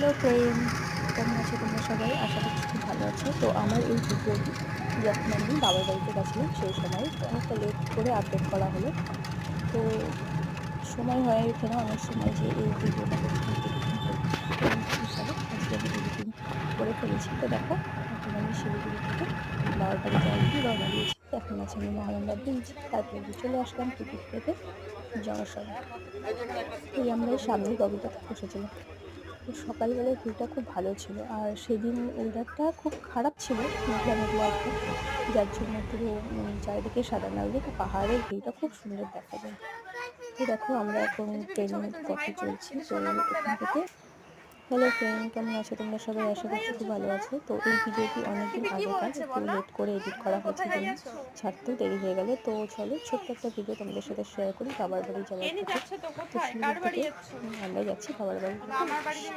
Hello friend, কেমন আছো তোমরা সবাই? আশা করছি খুব ভালো আছো। তো আমার এই ভিডিওটি যখন আমি বাবার বাড়িতে গেছিলাম সেই সময় অনেকটা লেট করে আপলোড করা হলো। তো সময় হয়ে ওঠে না অনেক সময় যে এই ভিডিওটা কতক্ষণ এডিটিং করবো। তো এই হিসাবে আজকে আমি এডিটিং করে ফেলেছি। তো দেখো, এখন আমি শিলিগুড়ি থেকে বাবার বাড়ি যাওয়ার জন্য রওনা দিয়েছি। এখন আছে আমি মহানন্দা ব্রিজ, তারপরে চলে আসলাম টিকিট কেটে জংশন। এই আমরা এই সামনের লবিটাতে বসেছিলাম। তো সকালবেলার ভিউটা খুব ভালো ছিল, আর সেদিন ওয়েদারটা খুব খারাপ ছিল, মেঘলা মেঘলা একটা, যার জন্য পুরো চারিদিকে সাদা মেঘ, পাহাড়ের ভিউটা খুব সুন্দর দেখা যায়। তো দেখো আমরা এখন ট্রেনের পথে চলছি। তো এখান থেকে হ্যালো ফ্রেন্ড, কেমন আছো তোমরা সবাই? আশা করছি খুব ভালো আছো। তো এই ভিডিওটি অনেকদিন আগেকার, একটু লেট করে এডিট করা হয়েছে জন্য ছাড়তেও দেরি হয়ে গেল। তো চলো ছোট্ট একটা ভিডিও তোমাদের সাথে শেয়ার করি বাবার বাড়ি যাওয়ার পথে। তো শিলিগুড়ি থেকে আমরা যাচ্ছি বাবার বাড়ির উদ্দেশ্যে।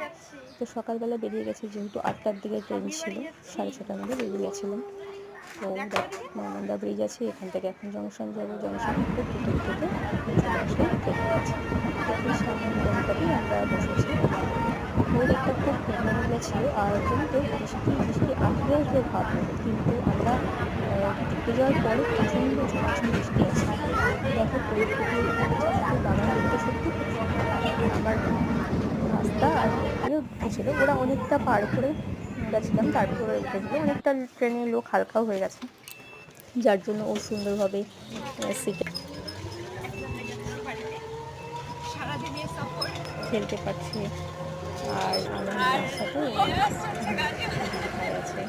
তো সকালবেলা বেরিয়ে গেছে, যেহেতু 8টার দিকে ট্রেন ছিল, 6:30টার মধ্যে বেরিয়ে গেছিলাম। তো মহানন্দা ব্রিজ আছে, এখান থেকে এখন জংশন যাবো, জংশন থেকে টিকিট কেটে চলে আসলাম ট্রেনের কাছে। তো এই সামনের ট্রেনটাতেই আমরা বসেছি। ওয়েদারটা খুব মেঘলা ছিল, আর কিন্তু বৃষ্টি আসবে আসবে ভাব নেই, কিন্তু আমরা ঢুকে যাওয়ার পরে প্রচণ্ড ঝমঝম বৃষ্টি আছে। দেখো প্রকৃতির চারদিকে বাগান দেখতে সত্যি খুব সুন্দর। আমার রাস্তা আর প্রিয় ছিল, ওরা অনেকটা পার করে গেছিলাম, তারপর ওরা উঠে দিল। অনেকটা ট্রেনের লোক হালকাও হয়ে গেছে, যার জন্য ও সুন্দরভাবে সিটে খেলতে পারছে। আর আমার মায়ের সাথে দিদি ভাই আছে,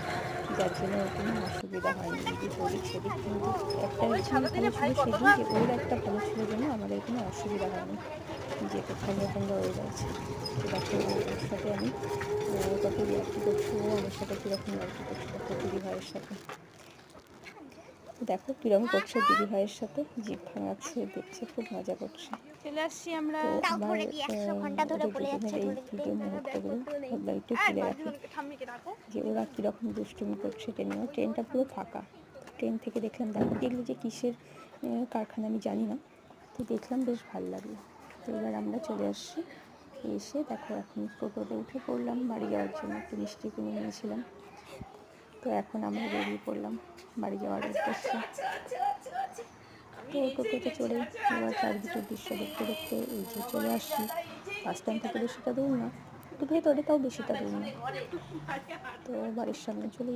যার জন্য ওর কোনো অসুবিধা হয়নি। এদিক ওদিক সেদিক, কিন্তু একটা জিনিস ভালো ছিল সেদিন, যে ওর একটা ভালো ছিল জন্য আমাদের কোনো অসুবিধা হয়নি, যেতে ঠান্ডা ঠান্ডা হয়ে যাচ্ছে। তো দেখো ওর সাথে আমি কত ইয়ার্কি করছি, ও আমার সাথে কীরকম ইয়ার্কি করছে দেখো দিদি ভাইয়ের সাথে। দেখো কিরম করছে দিদি ভাইয়ের সাথে, জিভ ভাঙাচ্ছে, দেখছে, খুব মজা করছে। চলে আসছি আমরা। তো আমার ওদের দুজনের এই ভিডিও মুহূর্তগুলো ভাবলাম একটু তুলে রাখি, যে ওরা কীরকম দুষ্টুমি করছে ট্রেনে। ট্রেনটা পুরো ফাঁকা। ট্রেন থেকে দেখলাম, দেখো এগুলো যে কিসের কারখানা আমি জানি না, তো দেখলাম বেশ ভালো লাগলো। তো এবার আমরা চলে আসছি, এসে দেখো এখন টোটোতে উঠে পড়লাম বাড়ি যাওয়ার জন্য। একটু মিষ্টি কিনে নিয়েছিলাম। তো এখন আমরা বেরিয়ে পড়লাম বাড়ি যাওয়ার উদ্দেশ্যে। তো টোটোতে চড়ে এবার চারিদিকের দৃশ্য দেখতে দেখতে এই যে চলে আসছি। বাস স্ট্যান্ড থেকে বেশিটা দূর না, একটু ভেতরে, তাও বেশিটা দূর না। তো বাড়ির সামনে চলে